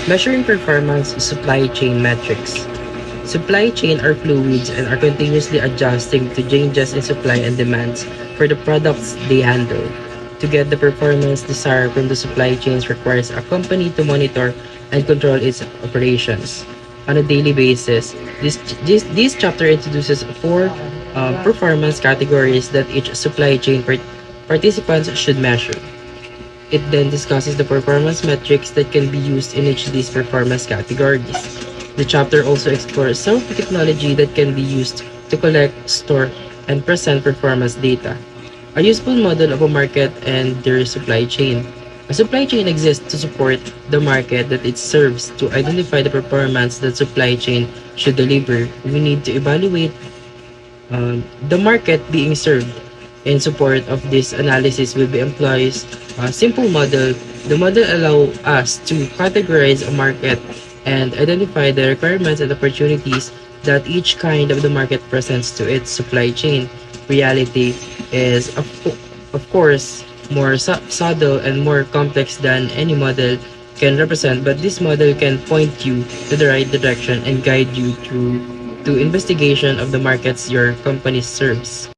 Measuring performance is supply chain metrics. Supply chain are fluids and are continuously adjusting to changes in supply and demands for the products they handle. To get the performance desired from the supply chains requires a company to monitor and control its operations on a daily basis. This chapter introduces four performance categories that each supply chain participants should measure. It then discusses the performance metrics that can be used in each of these performance categories. The chapter also explores some of the technology that can be used to collect, store, and present performance data. A useful model of a market and their supply chain. A supply chain exists to support the market that it serves. To identify the performance that supply chain should deliver, we need to evaluate the market being served. In support of this analysis will be employs a simple model. The model allow us to categorize a market and identify the requirements and opportunities that each kind of the market presents to its supply chain. Reality is, of course, more subtle and more complex than any model can represent, but this model can point you to the right direction and guide you through to investigation of the markets your company serves.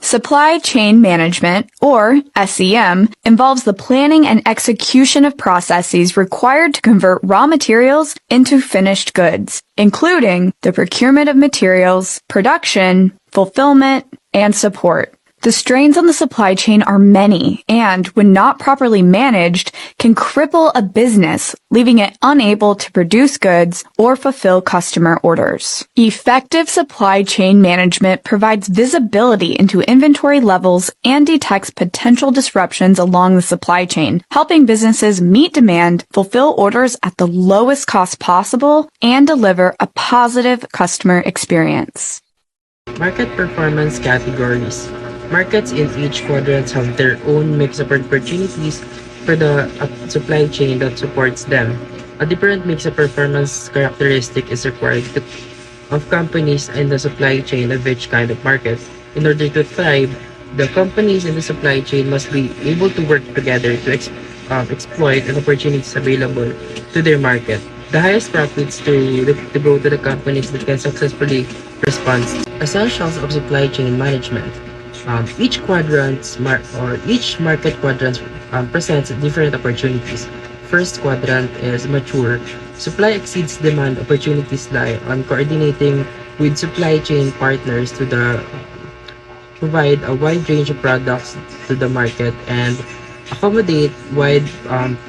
Supply chain management, or SCM, involves the planning and execution of processes required to convert raw materials into finished goods, including the procurement of materials, production, fulfillment, and support. The strains on the supply chain are many and, when not properly managed, can cripple a business, leaving it unable to produce goods or fulfill customer orders. Effective supply chain management provides visibility into inventory levels and detects potential disruptions along the supply chain, helping businesses meet demand, fulfill orders at the lowest cost possible, and deliver a positive customer experience. Market performance categories. Markets in each quadrant have their own mix of opportunities for the supply chain that supports them. A different mix of performance characteristic is required of companies in the supply chain of each kind of market. In order to thrive, the companies in the supply chain must be able to work together to exploit the opportunities available to their market. The highest profits to go to the companies that can successfully respond. Essentials of supply chain management. Each market quadrant presents different opportunities. First quadrant is mature. Supply exceeds demand. Opportunities lie on coordinating with supply chain partners to provide a wide range of products to the market and accommodate wide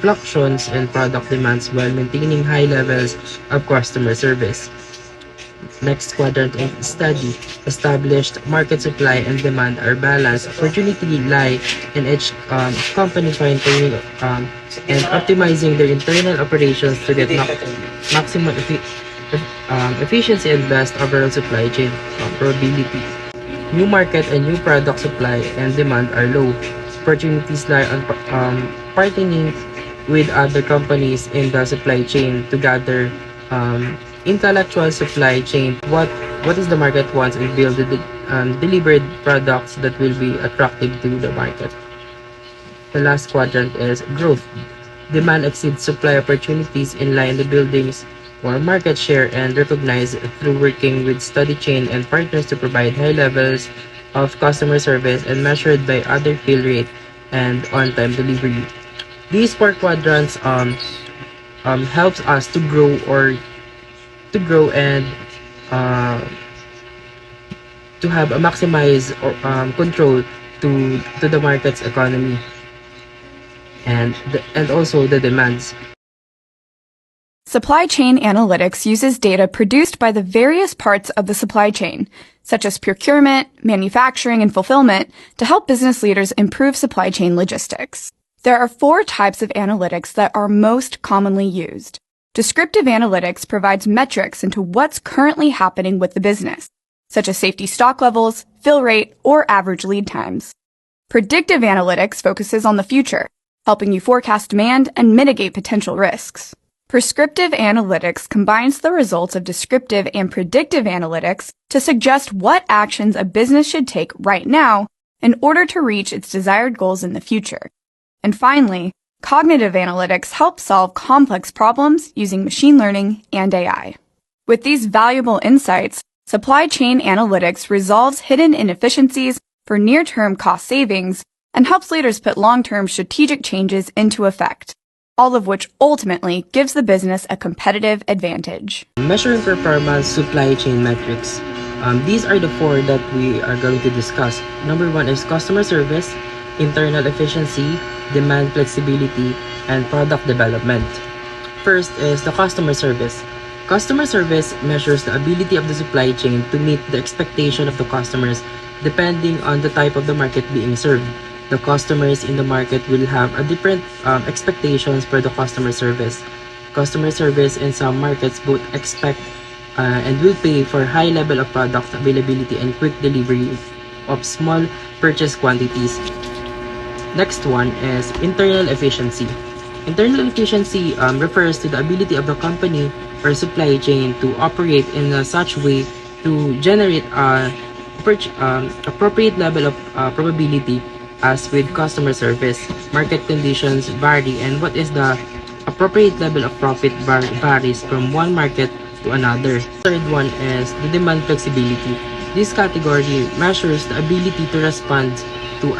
fluctuations in product demands while maintaining high levels of customer service. Next quadrant is steady. Established market supply and demand are balanced. Opportunity lie in each company fine-tuning and optimizing their internal operations to get maximum efficiency and best overall supply chain probability. New market and new product supply and demand are low. Opportunities lie on partnering with other companies in the supply chain to gather intellectual supply chain, what is the market wants, and build delivered products that will be attractive to the market. The last quadrant is growth. Demand exceeds supply. Opportunities in line the buildings or market share and recognized through working with study chain and partners to provide high levels of customer service and measured by other fill rate and on-time delivery. These four quadrants helps us to grow and to have a maximize control to the market's economy and also the demands. Supply chain analytics uses data produced by the various parts of the supply chain, such as procurement, manufacturing, and fulfillment, to help business leaders improve supply chain logistics. There are 4 types of analytics that are most commonly used. Descriptive analytics provides metrics into what's currently happening with the business, such as safety stock levels, fill rate, or average lead times. Predictive analytics focuses on the future, helping you forecast demand and mitigate potential risks. Prescriptive analytics combines the results of descriptive and predictive analytics to suggest what actions a business should take right now in order to reach its desired goals in the future. And finally, Cognitive analytics helps solve complex problems using machine learning and AI. With these valuable insights, supply chain analytics resolves hidden inefficiencies for near-term cost savings and helps leaders put long-term strategic changes into effect, all of which ultimately gives the business a competitive advantage. Measuring performance supply chain metrics. These are the four that we are going to discuss. Number one is customer service, internal efficiency, demand flexibility, and product development. First is the customer service. Customer service measures the ability of the supply chain to meet the expectation of the customers depending on the type of the market being served. The customers in the market will have a different expectations for the customer service. Customer service in some markets both expect and will pay for high level of product availability and quick delivery of small purchase quantities. Next one is internal efficiency. Internal efficiency refers to the ability of the company or supply chain to operate in such way to generate appropriate level of probability. As with customer service, market conditions vary and what is the appropriate level of profit varies from one market to another. Third one is the demand flexibility. This category measures the ability to respond to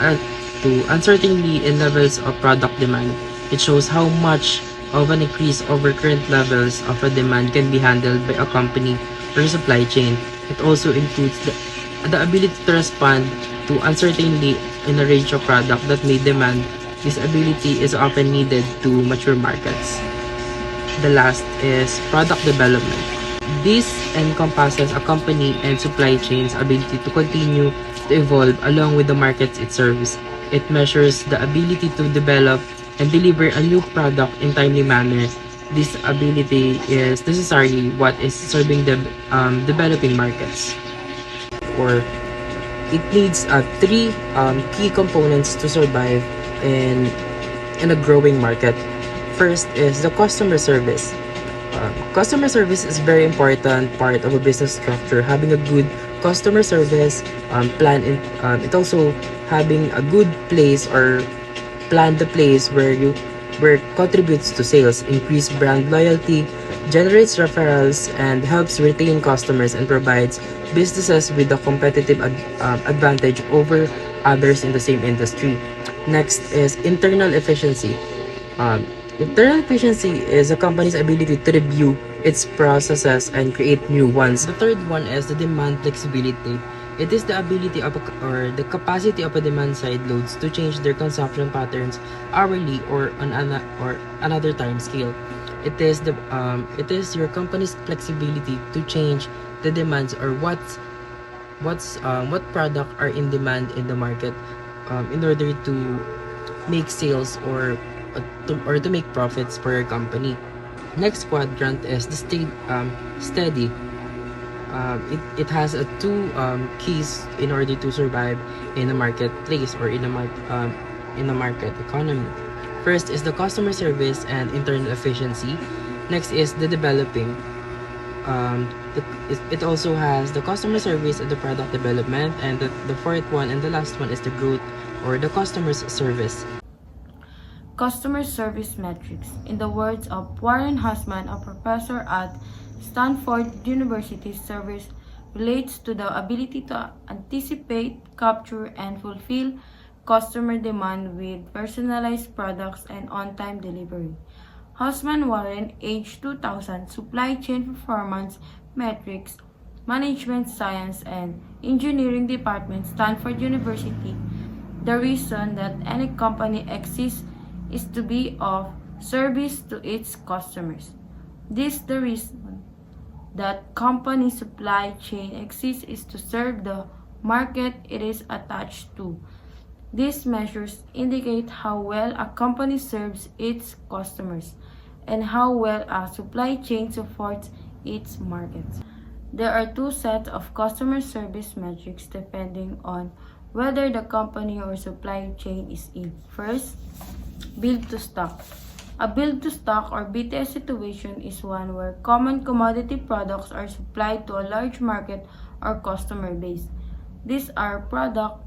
uncertainty in levels of product demand. It shows how much of an increase over current levels of a demand can be handled by a company or supply chain. It also includes the ability to respond to uncertainty in a range of product that may demand. This ability is often needed to mature markets. The last is product development. This encompasses a company and supply chain's ability to continue to evolve along with the markets it serves. It measures the ability to develop and deliver a new product in timely manner. This ability is necessarily what is serving the developing markets. Or it needs three key components to survive in a growing market. First is the customer service. Customer service is very important part of a business structure. Having a good customer service plan, it also having a good place or plan the place where contributes to sales, increase brand loyalty, generates referrals, and helps retain customers and provides businesses with a competitive advantage over others in the same industry. Next is internal efficiency. Internal efficiency is a company's ability to review its processes and create new ones. The third one is the demand flexibility. It is the ability of or the capacity of a demand side loads to change their consumption patterns hourly or on another time scale. It is your company's flexibility to change the demands or what product are in demand in the market in order to make sales or to make profits for your company. Next quadrant is the steady. It has two keys in order to survive in a marketplace or in a market economy. First is the customer service and internal efficiency. Next is the developing. It also has the customer service and the product development, and the fourth one and the last one is the growth or the customer's service. Customer service metrics. In the words of Warren Hussman, a professor at Stanford University, service relates to the ability to anticipate, capture, and fulfill customer demand with personalized products and on-time delivery. Hussman Warren, age 2000, Supply Chain Performance Metrics, Management Science and Engineering Department, Stanford University. The reason that any company exists is to be of service to its customers. This is the reason that company supply chain exists is to serve the market it is attached to. These measures indicate how well a company serves its customers and how well a supply chain supports its markets. There are two sets of customer service metrics depending on whether the company or supply chain is in. First, build to stock. A build to stock or BTS situation is one where common commodity products are supplied to a large market or customer base. These are products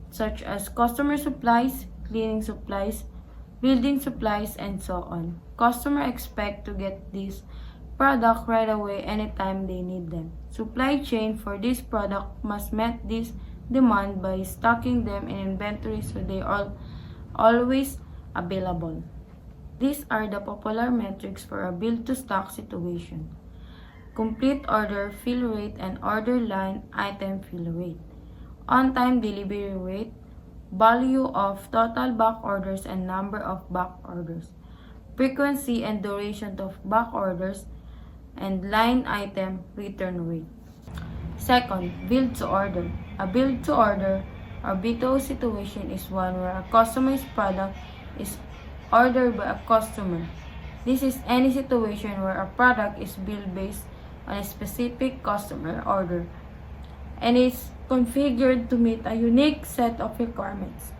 such as customer supplies, cleaning supplies, building supplies, and so on. Customers expect to get this product right away anytime they need them. Supply chain for this product must meet this demand by stocking them in inventory so they are always available. These are the popular metrics for a build-to-stock situation: complete order fill rate and order line item fill rate, on-time delivery rate, value of total back orders and number of back orders, frequency and duration of back orders, and line item return rate. Second, build to order. A build to order or B2O situation is one where a customer's product is ordered by a customer. This is any situation where a product is built based on a specific customer order and is configured to meet a unique set of requirements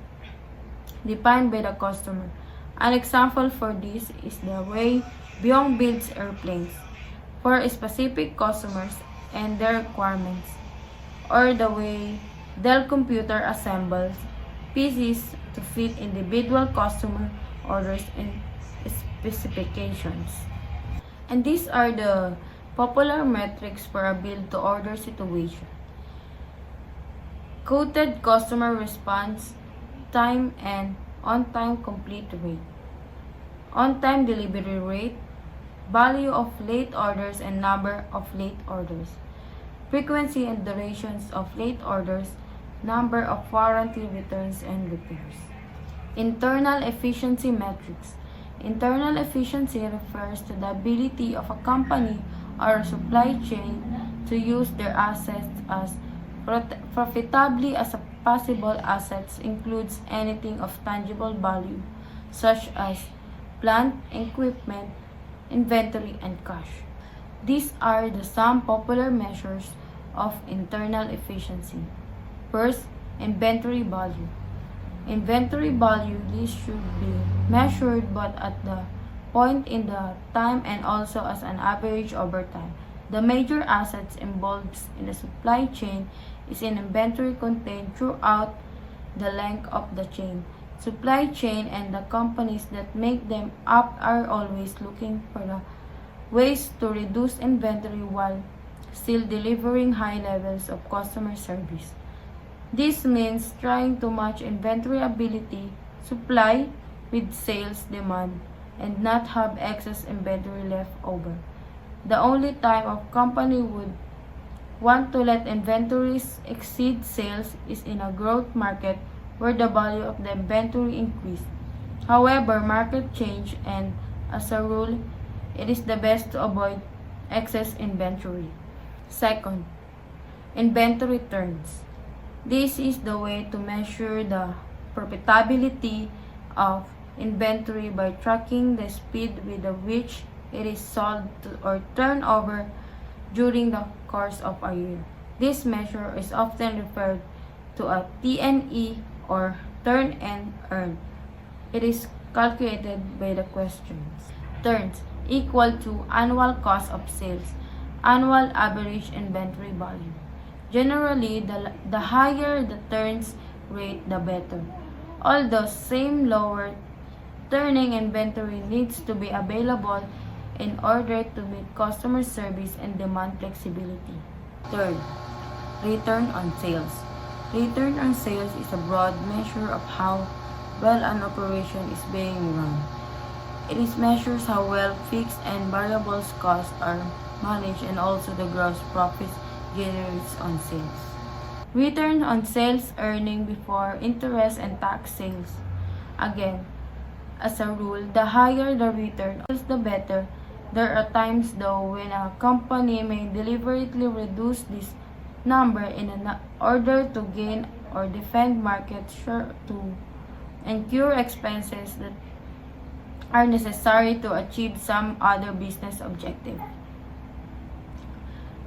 defined by the customer. An example for this is the way Jhon builds airplanes for specific customers and their requirements, or the way Dell Computer assembles PCs to fit individual customer orders and specifications. And these are the popular metrics for a build-to-order situation: quoted customer response time and on-time complete rate, on-time delivery rate, value of late orders and number of late orders, frequency and durations of late orders, number of warranty returns and repairs. Internal efficiency metrics. Internal efficiency refers to the ability of a company or a supply chain to use their assets as profitably as possible. Assets includes anything of tangible value such as plant, equipment, inventory, and cash. These are the some popular measures of internal efficiency. First, inventory value. Inventory value, this should be measured but at the point in the time and also as an average over time. The major assets involved in the supply chain is in inventory contained throughout the length of the chain. Supply chain and the companies that make them up are always looking for the ways to reduce inventory while still delivering high levels of customer service. This means trying to match inventory ability, supply, with sales demand and not have excess inventory left over. The only time a company would want to let inventories exceed sales is in a growth market where the value of the inventory increase. However, market change and as a rule, it is the best to avoid excess inventory. Second, inventory turns. This is the way to measure the profitability of inventory by tracking the speed with which it is sold or turned over during the course of a year. This measure is often referred to a TNE or turn and earn. It is calculated by the questions. Turns equal to annual cost of sales, annual average inventory value. Generally, the higher the turns rate, the better. Although same lower turning inventory needs to be available in order to meet customer service and demand flexibility. Third, return on sales. Return on sales is a broad measure of how well an operation is being run. It is measures how well fixed and variable costs are managed and also the gross profits generates on sales. Return on sales earning before interest and tax sales. Again, as a rule, the higher the return, the better. There are times though when a company may deliberately reduce this number in order to gain or defend market share to incur expenses that are necessary to achieve some other business objective.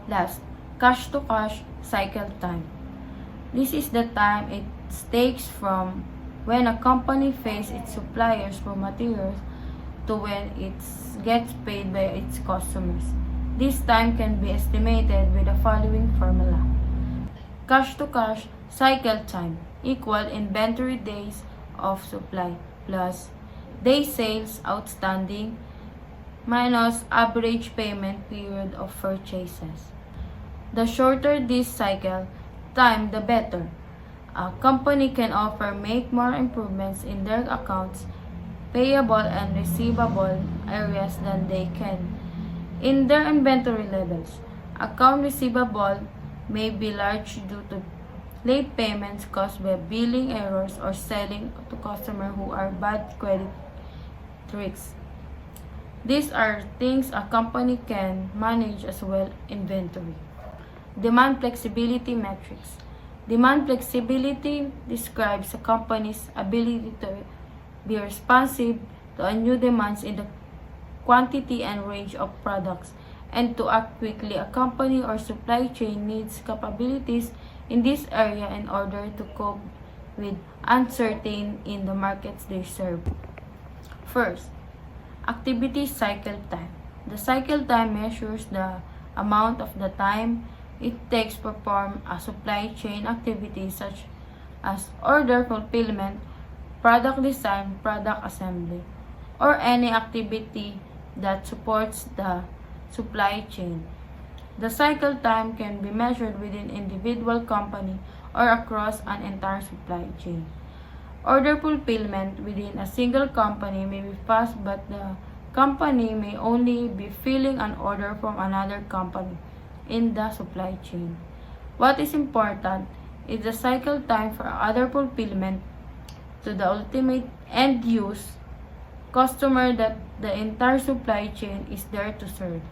Last, cash-to-cash cycle time. This is the time it takes from when a company pays its suppliers for materials to when it gets paid by its customers. This time can be estimated with the following formula. Cash-to-cash cycle time equal inventory days of supply plus day sales outstanding minus average payment period of purchases. The shorter this cycle time, the better. A company can make more improvements in their accounts payable and receivable areas than they can in their inventory levels. Account receivable may be large due to late payments caused by billing errors or selling to customers who are bad credit tricks. These are things a company can manage as well. Inventory. Demand flexibility metrics. Demand flexibility describes a company's ability to be responsive to new demands in the quantity and range of products and to act quickly. A company or supply chain needs capabilities in this area in order to cope with uncertainty in the markets they serve. First, activity cycle time. The cycle time measures the amount of the time it takes to perform a supply chain activity such as order fulfillment, product design, product assembly, or any activity that supports the supply chain. The cycle time can be measured within individual company or across an entire supply chain. Order fulfillment within a single company may be fast, but the company may only be filling an order from another company in the supply chain. What is important is the cycle time for order fulfillment to the ultimate end use customer that the entire supply chain is there to serve.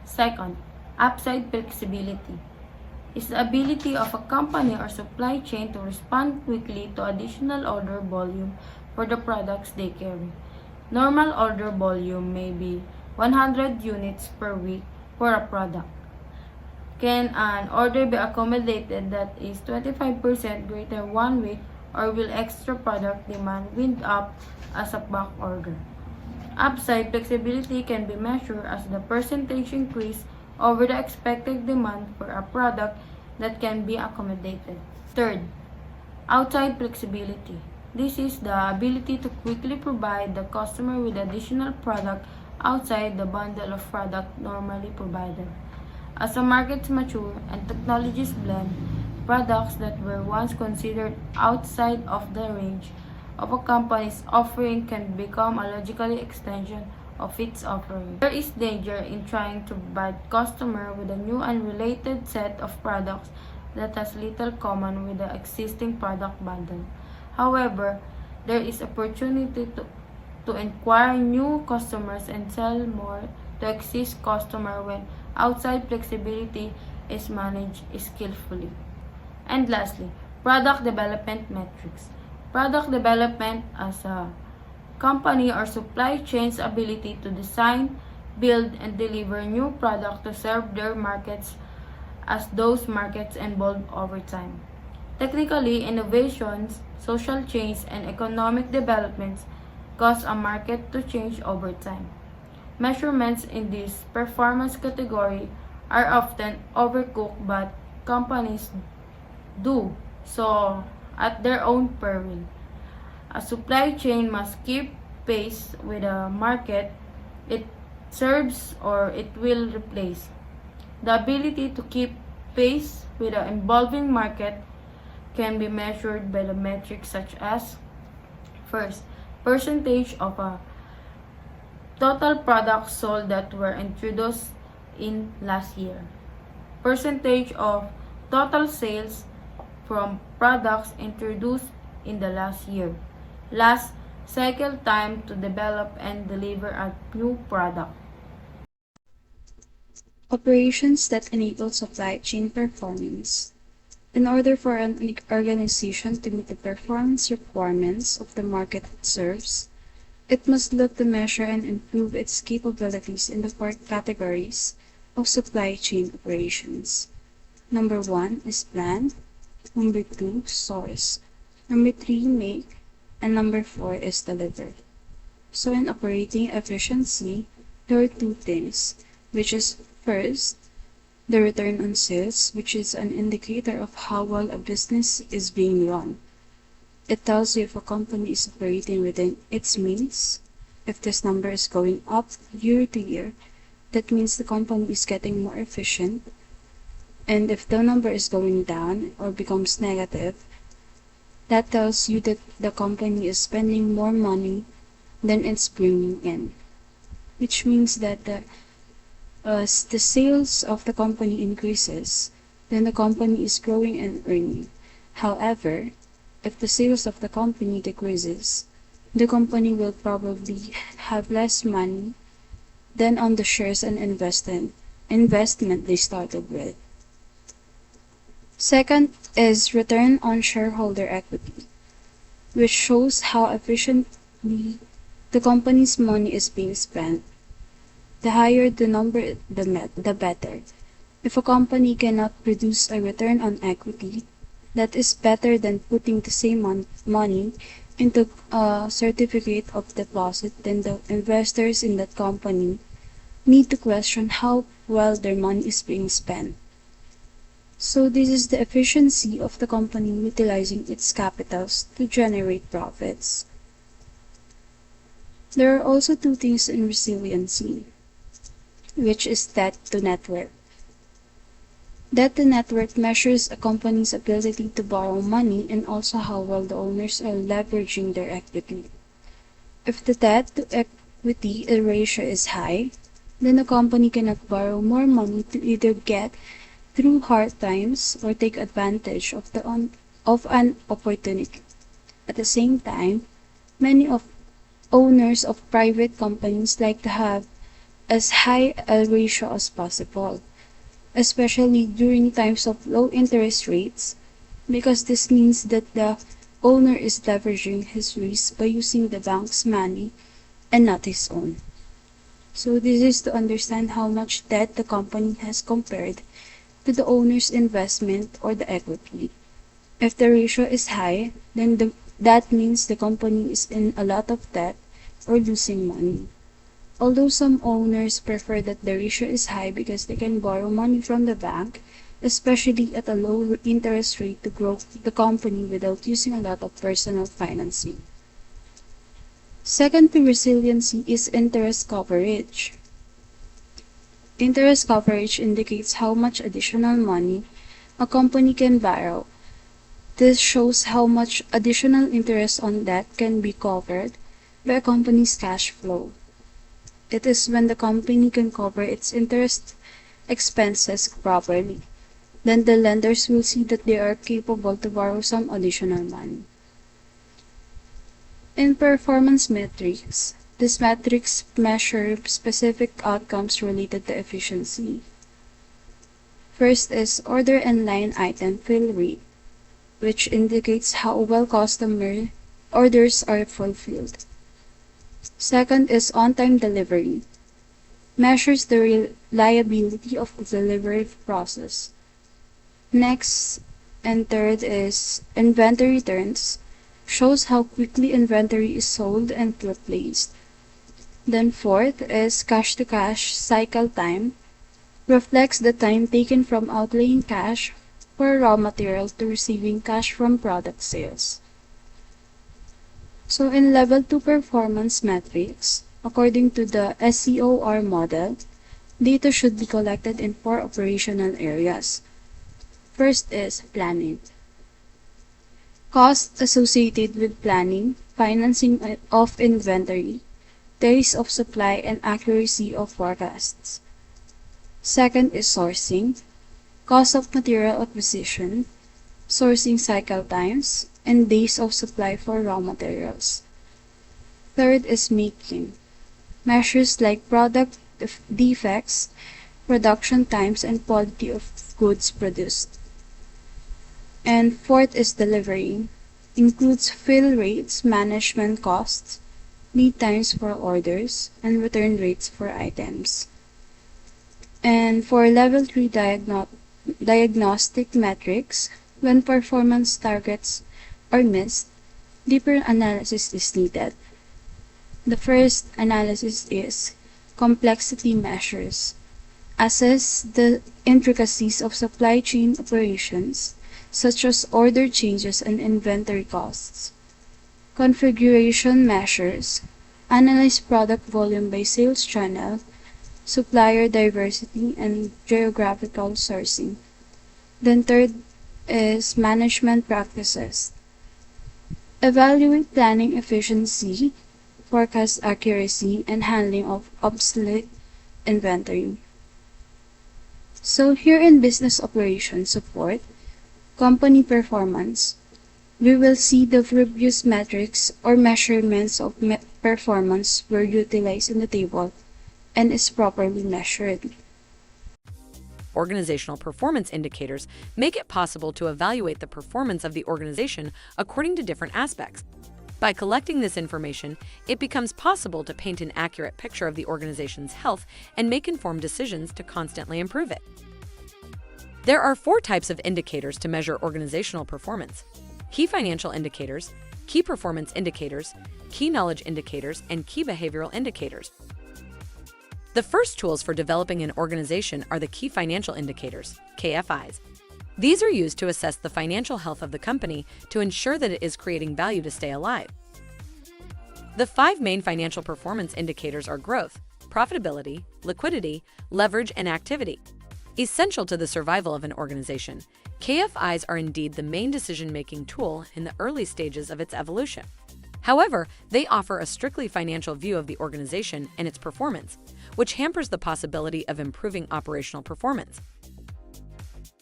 Second, upside flexibility is the ability of a company or supply chain to respond quickly to additional order volume for the products they carry. Normal order volume may be 100 units per week for a product. Can an order be accommodated that is 25% greater 1 week, or will extra product demand wind up as a back order? Upside flexibility can be measured as the percentage increase over the expected demand for a product that can be accommodated. Third, outside flexibility. This is the ability to quickly provide the customer with additional product outside the bundle of product normally provided. As the markets mature and technologies blend, products that were once considered outside of the range of a company's offering can become a logical extension of its offering. There is danger in trying to provide customer with a new unrelated set of products that has little common with the existing product bundle. However, there is opportunity to acquire new customers and sell more to existing customers when outside flexibility is managed skillfully. And lastly, product development metrics. Product development as a company or supply chain's ability to design, build, and deliver new products to serve their markets as those markets evolve over time. Technically, innovations, social change, and economic developments cause a market to change over time. Measurements in this performance category are often overcooked, but companies do so at their own peril. A supply chain must keep pace with a market it serves or it will replace. The ability to keep pace with an evolving market can be measured by the metrics such as: first, percentage of a total products sold that were introduced in last year, percentage of total sales from products introduced in the last year, last cycle time to develop and deliver a new product. Operations that enable supply chain performance. In order for an organization to meet the performance requirements of the market it serves, it must look to measure and improve its capabilities in the 4 categories of supply chain operations. Number 1 is plan, number 2 source, number 3 make, and number 4 is deliver. So in operating efficiency, there are 2 things, which is first, the return on sales, which is an indicator of how well a business is being run. It tells you if a company is operating within its means, If this number is going up year to year, that means the company is getting more efficient. And if the number is going down or becomes negative, that tells you that the company is spending more money than it's bringing in, which means that as the sales of the company increases, then the company is growing and earning. However, if the sales of the company decreases, the company will probably have less money than on the shares and investment they started with. Second is return on shareholder equity, which shows how efficiently the company's money is being spent. The higher the number, the better. If a company cannot produce a return on equity that is better than putting the same money into a certificate of deposit, then the investors in that company need to question how well their money is being spent. So this is the efficiency of the company utilizing its capitals to generate profits. There are also two things in resiliency, which is debt to net worth. Debt to net worth measures a company's ability to borrow money and also how well the owners are leveraging their equity. If the debt to equity ratio is high, then the company cannot borrow more money to either get through hard times or take advantage of an opportunity. At the same time, many of owners of private companies like to have as high a ratio as possible, especially during times of low interest rates, because this means that the owner is leveraging his risk by using the bank's money and not his own. So this is to understand how much debt the company has compared to the owner's investment or the equity. If the ratio is high, then that means the company is in a lot of debt or losing money. Although some owners prefer that the ratio is high because they can borrow money from the bank, especially at a low interest rate, to grow the company without using a lot of personal financing. Second to resiliency is interest coverage. Interest coverage indicates how much additional money a company can borrow. This shows how much additional interest on debt can be covered by a company's cash flow. It is when the company can cover its interest expenses properly, then the lenders will see that they are capable to borrow some additional money. In performance metrics, these metrics measure specific outcomes related to efficiency. First is order and line item fill rate, which indicates how well customer orders are fulfilled. Second is on-time delivery, measures the reliability of the delivery process. Next and third is inventory turns, shows how quickly inventory is sold and replaced. Then fourth is cash-to-cash cycle time, reflects the time taken from outlaying cash for raw material to receiving cash from product sales. So in level 2 performance metrics, according to the SCOR model, data should be collected in 4 operational areas. First is planning. Costs associated with planning, financing of inventory, days of supply, and accuracy of forecasts. Second is sourcing, cost of material acquisition, sourcing cycle times, and days of supply for raw materials. Third is making, measures like product defects, production times, and quality of goods produced. And fourth is delivery, includes fill rates, management costs, lead times for orders, and return rates for items. And for level 3 diagnostic metrics, when performance targets are missed, deeper analysis is needed. The first analysis is complexity measures, assess the intricacies of supply chain operations, such as order changes and inventory costs. Configuration measures, Analyze product volume by sales channel, supplier diversity, and geographical sourcing. Then third is management practices. Evaluate planning efficiency, forecast accuracy, and handling of obsolete inventory. So here in business operations support, company performance, we will see the previous metrics or measurements of performance were utilized in the table and is properly measured. Organizational performance indicators make it possible to evaluate the performance of the organization according to different aspects. By collecting this information, it becomes possible to paint an accurate picture of the organization's health and make informed decisions to constantly improve it. There are 4 types of indicators to measure organizational performance: key financial indicators, key performance indicators, key knowledge indicators, and key behavioral indicators. The first tools for developing an organization are the key financial indicators, KFIs. These are used to assess the financial health of the company to ensure that it is creating value to stay alive. The 5 main financial performance indicators are growth, profitability, liquidity, leverage, and activity. Essential to the survival of an organization, KFIs are indeed the main decision-making tool in the early stages of its evolution. However, they offer a strictly financial view of the organization and its performance, which hampers the possibility of improving operational performance.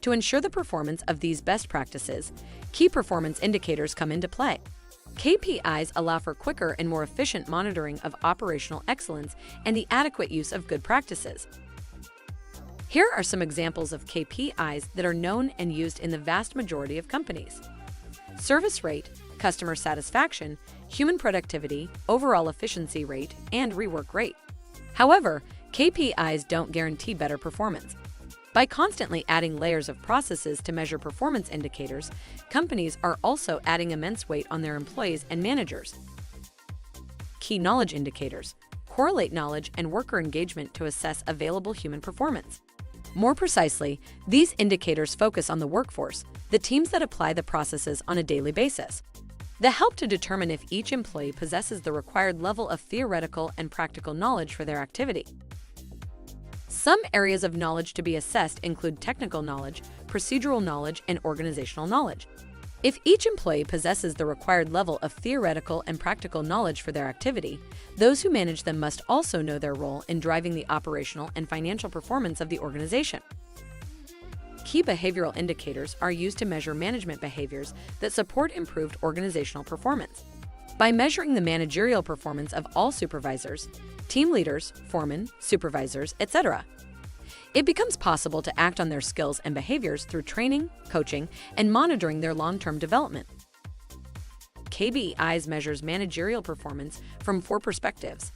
To ensure the performance of these best practices, key performance indicators come into play. KPIs allow for quicker and more efficient monitoring of operational excellence and the adequate use of good practices. Here are some examples of KPIs that are known and used in the vast majority of companies: service rate, customer satisfaction, human productivity, overall efficiency rate, and rework rate. However, KPIs don't guarantee better performance. By constantly adding layers of processes to measure performance indicators, companies are also adding immense weight on their employees and managers. Key knowledge indicators correlate knowledge and worker engagement to assess available human performance. More precisely, these indicators focus on the workforce, the teams that apply the processes on a daily basis. They help to determine if each employee possesses the required level of theoretical and practical knowledge for their activity. Some areas of knowledge to be assessed include technical knowledge, procedural knowledge, and organizational knowledge. If each employee possesses the required level of theoretical and practical knowledge for their activity, those who manage them must also know their role in driving the operational and financial performance of the organization. Key behavioral indicators are used to measure management behaviors that support improved organizational performance. By measuring the managerial performance of all supervisors, team leaders, foremen, supervisors, etc., it becomes possible to act on their skills and behaviors through training, coaching, and monitoring their long-term development. KBEIs measures managerial performance from 4 perspectives: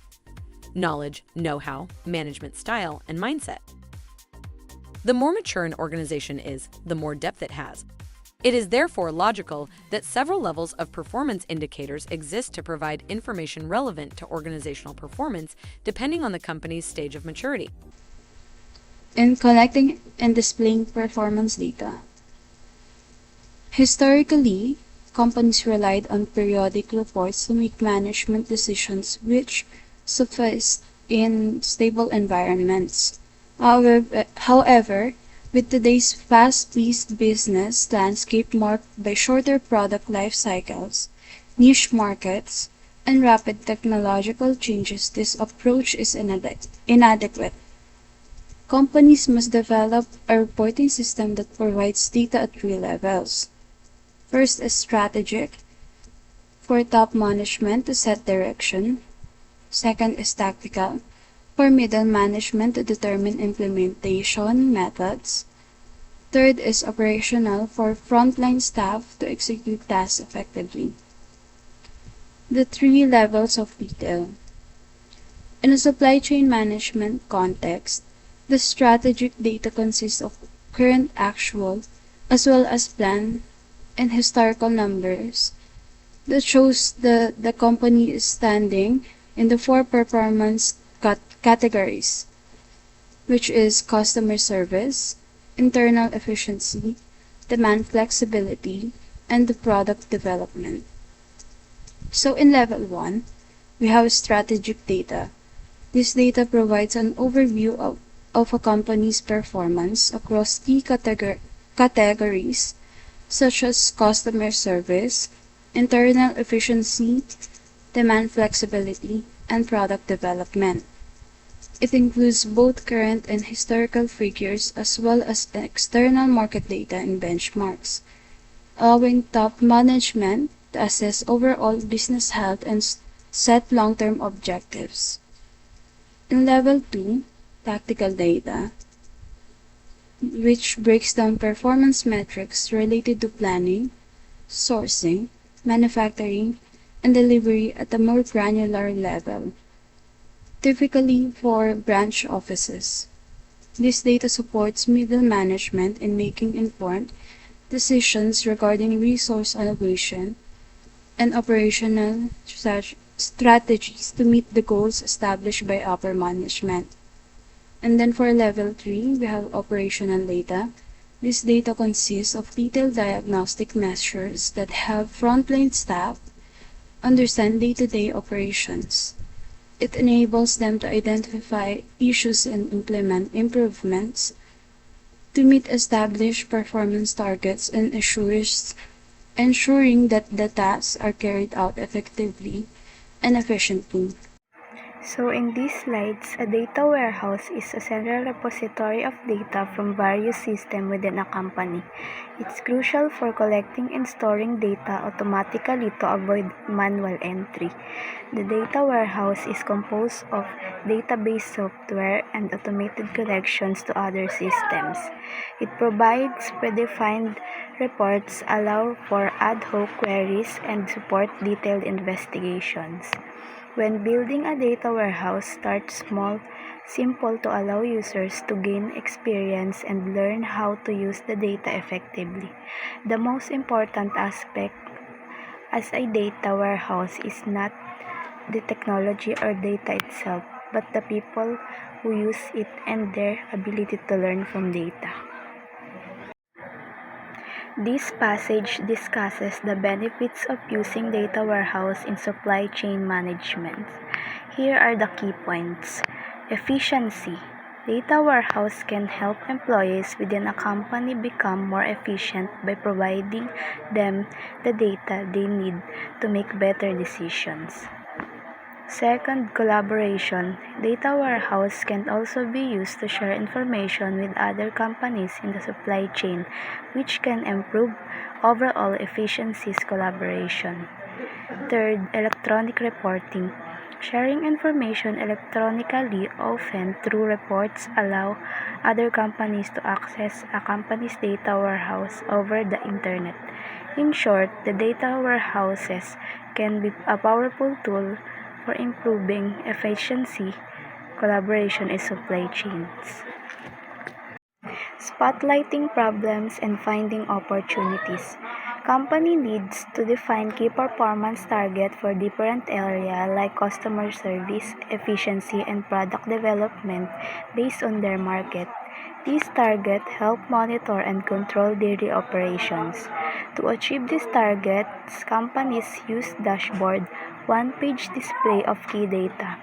knowledge, know-how, management style, and mindset. The more mature an organization is, the more depth it has. It is therefore logical that several levels of performance indicators exist to provide information relevant to organizational performance depending on the company's stage of maturity. In collecting and displaying performance data. Historically, companies relied on periodic reports to make management decisions which sufficed in stable environments. However, with today's fast-paced business landscape marked by shorter product life cycles, niche markets, and rapid technological changes, this approach is inadequate. Companies must develop a reporting system that provides data at 3 levels. First is strategic, for top management to set direction. Second is tactical, for middle management to determine implementation methods. Third is operational, for frontline staff to execute tasks effectively. The 3 levels of detail. In a supply chain management context, the strategic data consists of current actual as well as plan and historical numbers that shows the company is standing in the 4 performance categories, which is customer service, internal efficiency, demand flexibility, and the product development. So in level 1, we have strategic data. This data provides an overview of a company's performance across key categories such as customer service, internal efficiency, demand flexibility, and product development. It includes both current and historical figures as well as external market data and benchmarks, allowing top management to assess overall business health and set long-term objectives. In Level 2, tactical data, which breaks down performance metrics related to planning, sourcing, manufacturing, and delivery at a more granular level, typically for branch offices. This data supports middle management in making informed decisions regarding resource allocation and operational strategies to meet the goals established by upper management. And then for Level 3, we have operational data. This data consists of detailed diagnostic measures that have frontline staff understand day-to-day operations. It enables them to identify issues and implement improvements to meet established performance targets and ensuring that the tasks are carried out effectively and efficiently. So in these slides, a data warehouse is a central repository of data from various systems within a company. It's crucial for collecting and storing data automatically to avoid manual entry. The data warehouse is composed of database software and automated connections to other systems. It provides predefined reports, allow for ad hoc queries, and support detailed investigations. When building a data warehouse, start small, simple to allow users to gain experience and learn how to use the data effectively. The most important aspect as a data warehouse is not the technology or data itself, but the people who use it and their ability to learn from data. This passage discusses the benefits of using data warehouse in supply chain management. Here are the key points. Efficiency. Data warehouse can help employees within a company become more efficient by providing them the data they need to make better decisions. Second, collaboration. Data warehouse can also be used to share information with other companies in the supply chain, which can improve overall efficiencies collaboration. Third, electronic reporting. Sharing information electronically, often through reports, allow other companies to access a company's data warehouse over the internet. In short, the data warehouses can be a powerful tool for improving efficiency, collaboration, and supply chains. Spotlighting problems and finding opportunities. Company needs to define key performance targets for different areas like customer service, efficiency, and product development based on their market. These targets help monitor and control daily operations. To achieve these targets, companies use dashboard, one-page display of key data.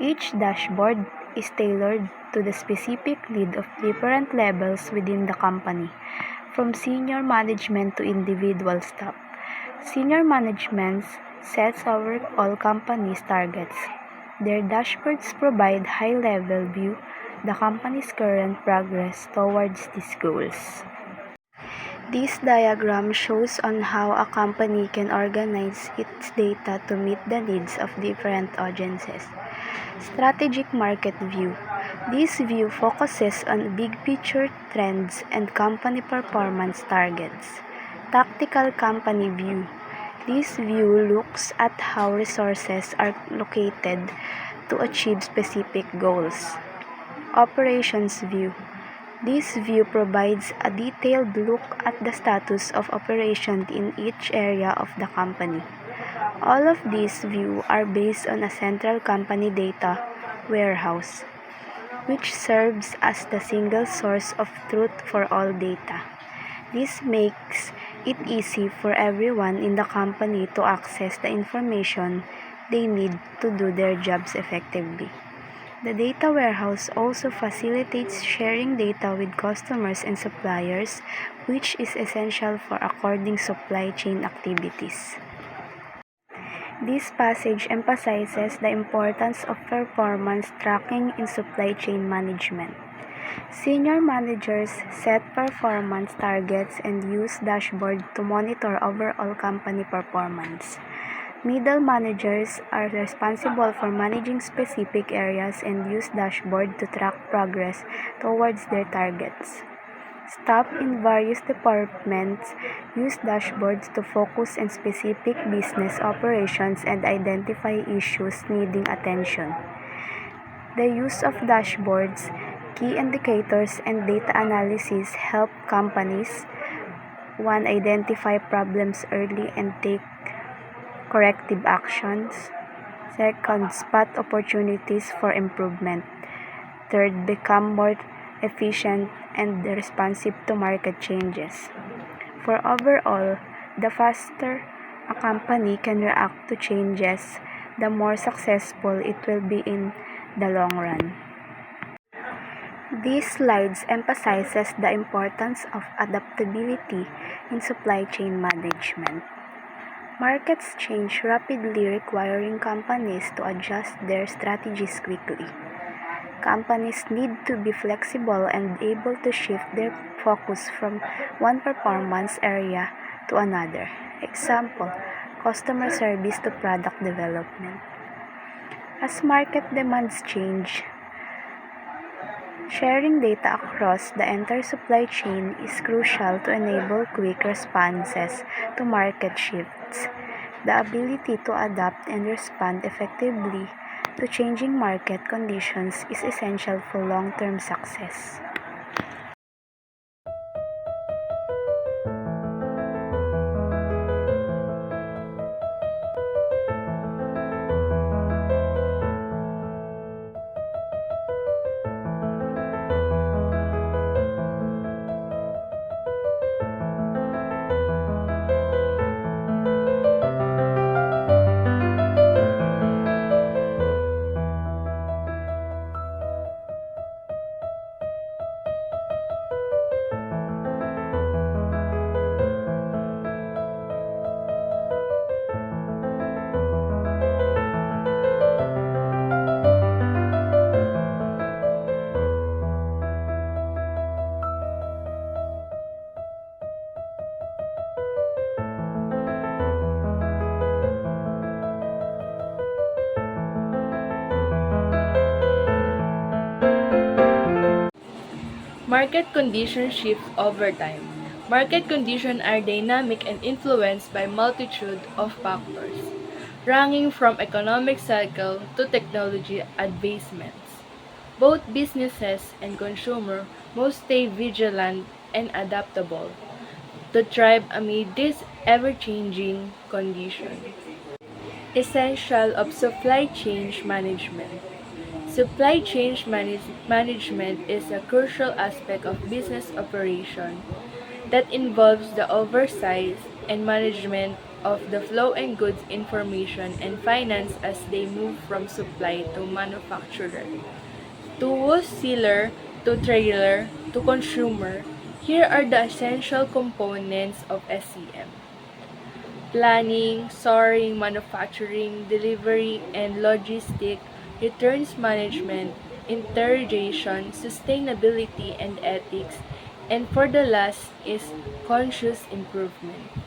Each dashboard is tailored to the specific need of different levels within the company, from senior management to individual staff. Senior management sets overall company's targets. Their dashboards provide high-level view the company's current progress towards these goals. This diagram shows on how a company can organize its data to meet the needs of different audiences. Strategic market view. This view focuses on big picture trends and company performance targets. Tactical company view. This view looks at how resources are located to achieve specific goals. Operations view. This view provides a detailed look at the status of operations in each area of the company. All of these views are based on a central company data warehouse, which serves as the single source of truth for all data. This makes it easy for everyone in the company to access the information they need to do their jobs effectively. The data warehouse also facilitates sharing data with customers and suppliers, which is essential for according supply chain activities. This passage emphasizes the importance of performance tracking in supply chain management. Senior managers set performance targets and use dashboard to monitor overall company performance. Middle managers are responsible for managing specific areas and use dashboard to track progress towards their targets. Staff in various departments use dashboards to focus on specific business operations and identify issues needing attention. The use of dashboards, key indicators, and data analysis help companies: 1. Identify problems early and take corrective actions. 2. Spot opportunities for improvement. 3. Become more efficient and responsive to market changes. For overall, the faster a company can react to changes, the more successful it will be in the long run. These slides emphasizes the importance of adaptability in supply chain management. Markets change rapidly, requiring companies to adjust their strategies quickly. Companies need to be flexible and able to shift their focus from one performance area to another. Example, customer service to product development. As market demands change, sharing data across the entire supply chain is crucial to enable quick responses to market shifts. The ability to adapt and respond effectively to changing market conditions is essential for long-term success. Market conditions shift over time. Market conditions are dynamic and influenced by multitude of factors, ranging from economic cycle to technology advancements. Both businesses and consumers must stay vigilant and adaptable to thrive amid these ever-changing conditions. Essential of supply chain management. Supply chain management is a crucial aspect of business operation that involves the oversight and management of the flow and goods information and finance as they move from supply to manufacturer, to wholesaler, to trader, to consumer. Here are the essential components of SCM: planning, sourcing, manufacturing, delivery, and logistics, returns management, integration, sustainability, and ethics, and for the last is conscious improvement.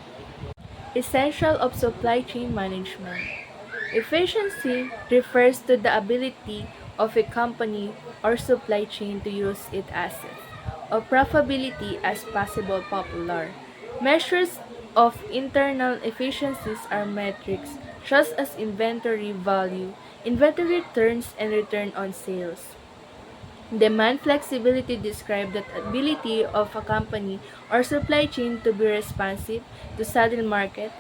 Essential of supply chain management. Efficiency refers to the ability of a company or supply chain to use its assets, or profitability as possible popular. Measures of internal efficiencies are metrics such as inventory value, inventory turns, and return on sales. Demand flexibility describes the ability of a company or supply chain to be responsive to sudden market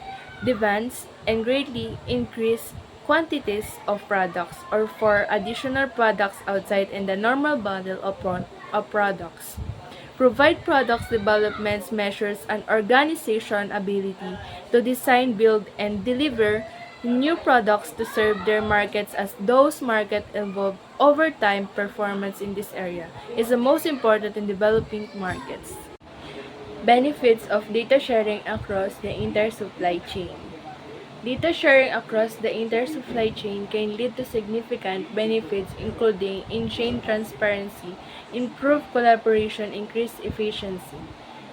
demands and greatly increase quantities of products or for additional products outside in the normal bundle of products. Provide products development measures and organization ability to design, build, and deliver new products to serve their markets. As those markets evolve over time, performance in this area is the most important in developing markets. Benefits of data sharing across the entire supply chain. Data sharing across the entire supply chain can lead to significant benefits, including in-chain transparency, improved collaboration, increased efficiency,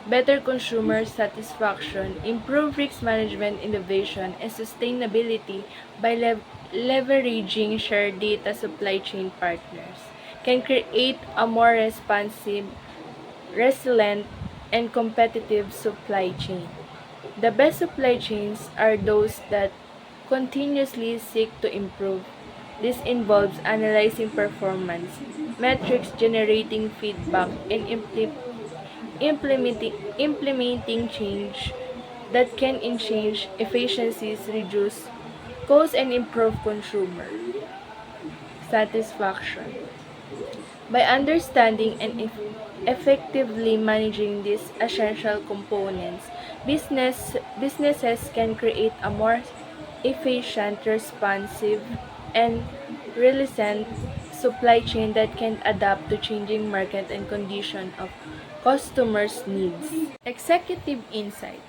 better consumer satisfaction, improved risk management, innovation, and sustainability. By leveraging shared data, supply chain partners can create a more responsive, resilient, and competitive supply chain. The best supply chains are those that continuously seek to improve. This involves analyzing performance, metrics, generating feedback, and implementing change that can enhance efficiencies, reduce costs, and improve consumer satisfaction. By understanding and effectively managing these essential components, businesses can create a more efficient, responsive, and resilient supply chain that can adapt to changing market and condition of customers' needs. Executive insight.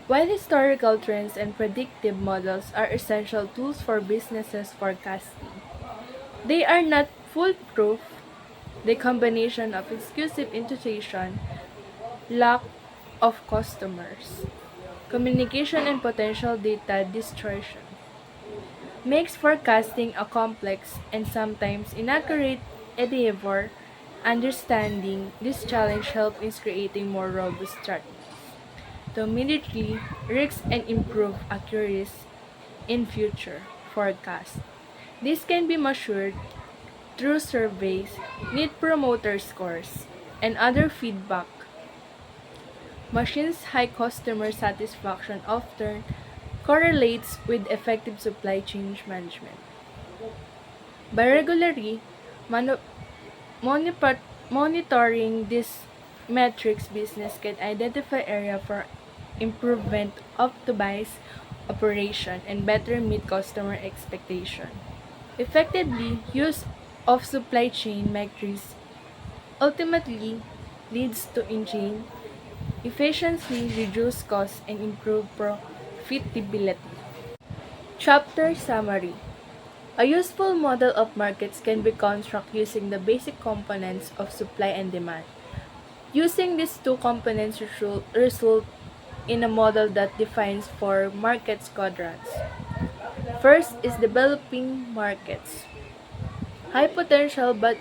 While historical trends and predictive models are essential tools for businesses forecasting, they are not foolproof. The combination of exclusive intuition, lack of customers, communication, and potential data distortion makes forecasting a complex and sometimes inaccurate endeavor. Understanding this challenge helps in creating more robust strategies to mitigate risks and improve accuracy in future forecasts. This can be measured through surveys, need promoter scores, and other feedback. Machines' high customer satisfaction often correlates with effective supply chain management. By regularly monitoring these metrics, business can identify area for improvement, optimize operation, and better meet customer expectation. Effectively use of supply chain metrics ultimately leads to engine efficiency, reduce costs, and improve profitability. Chapter Summary. A useful model of markets can be constructed using the basic components of supply and demand. Using these two components result in a model that defines four markets quadrants. First is developing markets. High potential but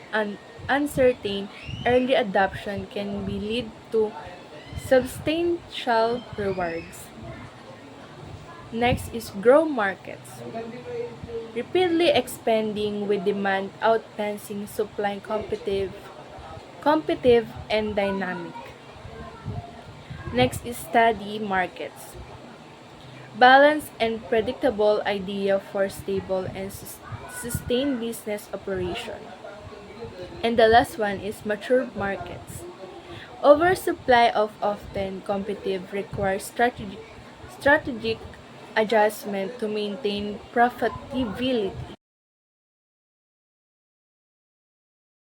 uncertain early adoption can be lead to substantial rewards. Next is grow markets. Rapidly expanding with demand outpacing supply, competitive and dynamic. Next is steady markets. Balanced and predictable idea for stable and sustained business operation. And the last one is mature markets. Oversupply of often competitive requires strategic adjustment to maintain profitability.